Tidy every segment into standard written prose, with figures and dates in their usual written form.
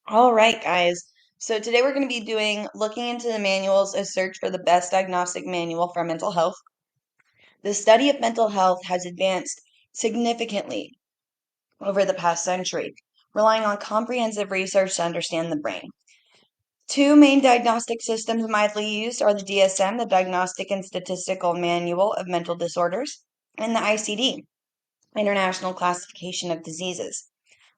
All right, guys. So today we're going to be looking into the manuals, a search for the best diagnostic manual for mental health. The study of mental health has advanced significantly over the past century, relying on comprehensive research to understand the brain. Two main diagnostic systems widely used are the DSM, the Diagnostic and Statistical Manual of Mental Disorders, and the ICD, International Classification of Diseases.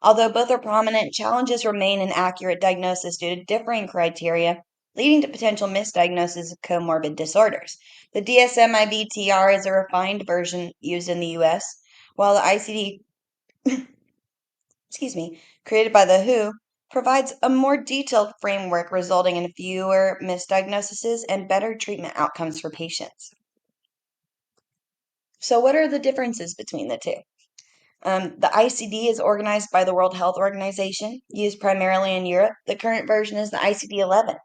Although both are prominent, challenges remain in accurate diagnosis due to differing criteria, leading to potential misdiagnosis of comorbid disorders. The DSM-IB-TR is a refined version used in the US, while the ICD, created by the WHO, provides a more detailed framework resulting in fewer misdiagnoses and better treatment outcomes for patients. So, what are the differences between the two? The ICD is organized by the World Health Organization, used primarily in Europe. The current version is the ICD-11.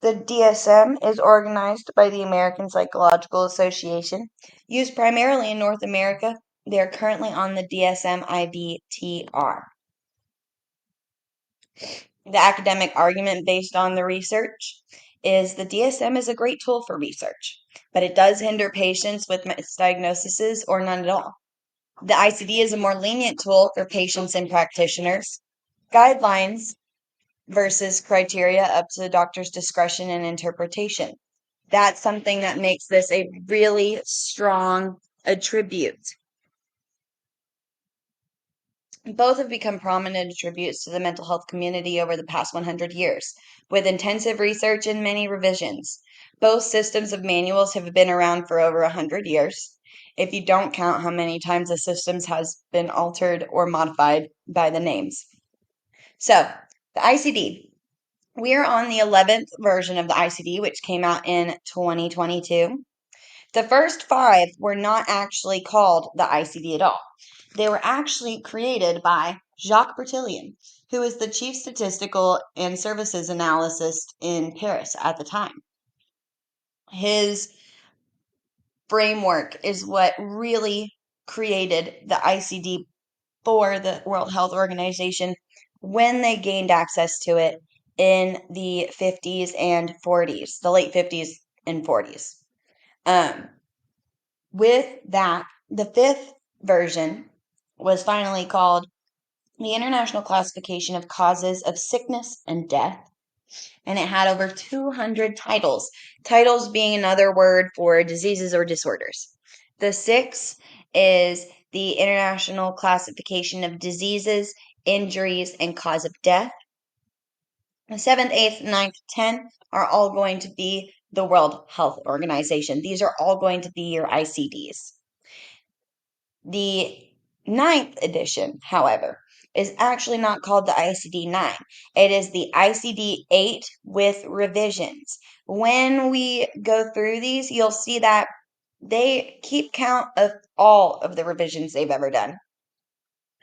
The DSM is organized by the American Psychological Association, used primarily in North America. They are currently on the DSM-IB-TR. The academic argument based on the research is the DSM is a great tool for research, but it does hinder patients with misdiagnoses or none at all. The ICD is a more lenient tool for patients and practitioners. Guidelines versus criteria up to the doctor's discretion and interpretation. That's something that makes this a really strong attribute. Both have become prominent attributes to the mental health community over the past 100 years, with intensive research and many revisions. Both systems of manuals have been around for over 100 years, if you don't count how many times the systems has been altered or modified by the names. So, the ICD. We are on the 11th version of the ICD, which came out in 2022. The first 5 were not actually called the ICD at all. They were actually created by Jacques Bertillon, who was the chief statistical and services analyst in Paris at the time. His framework is what really created the ICD for the World Health Organization when they gained access to it in the 50s and 40s, the late 50s and 40s. With that, the 5th version was finally called the International Classification of Causes of Sickness and Death, and it had over 200 titles. Titles being another word for diseases or disorders. The 6th is the International Classification of Diseases, Injuries, and Cause of Death. The 7th, 8th, 9th, 10th are all going to be the World Health Organization. These are all going to be your ICDs. The 9th edition, however, is actually not called the ICD-9. It is the ICD-8 with revisions. When we go through these, you'll see that they keep count of all of the revisions they've ever done.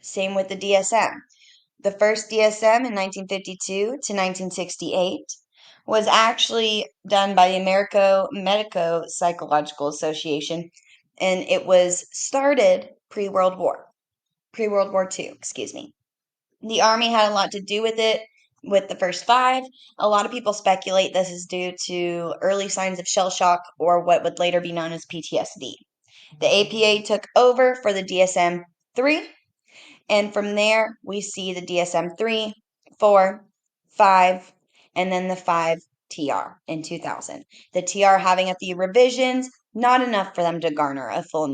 Same with the DSM. The first DSM in 1952 to 1968 was actually done by the Medico Psychological Association, and it was started pre-World War II, excuse me. The Army had a lot to do with it, with the first 5. A lot of people speculate this is due to early signs of shell shock or what would later be known as PTSD. The APA took over for the DSM 3, and from there we see the DSM 3, 4, 5, and then the 5 TR in 2000. The TR having a few revisions, not enough for them to garner a full new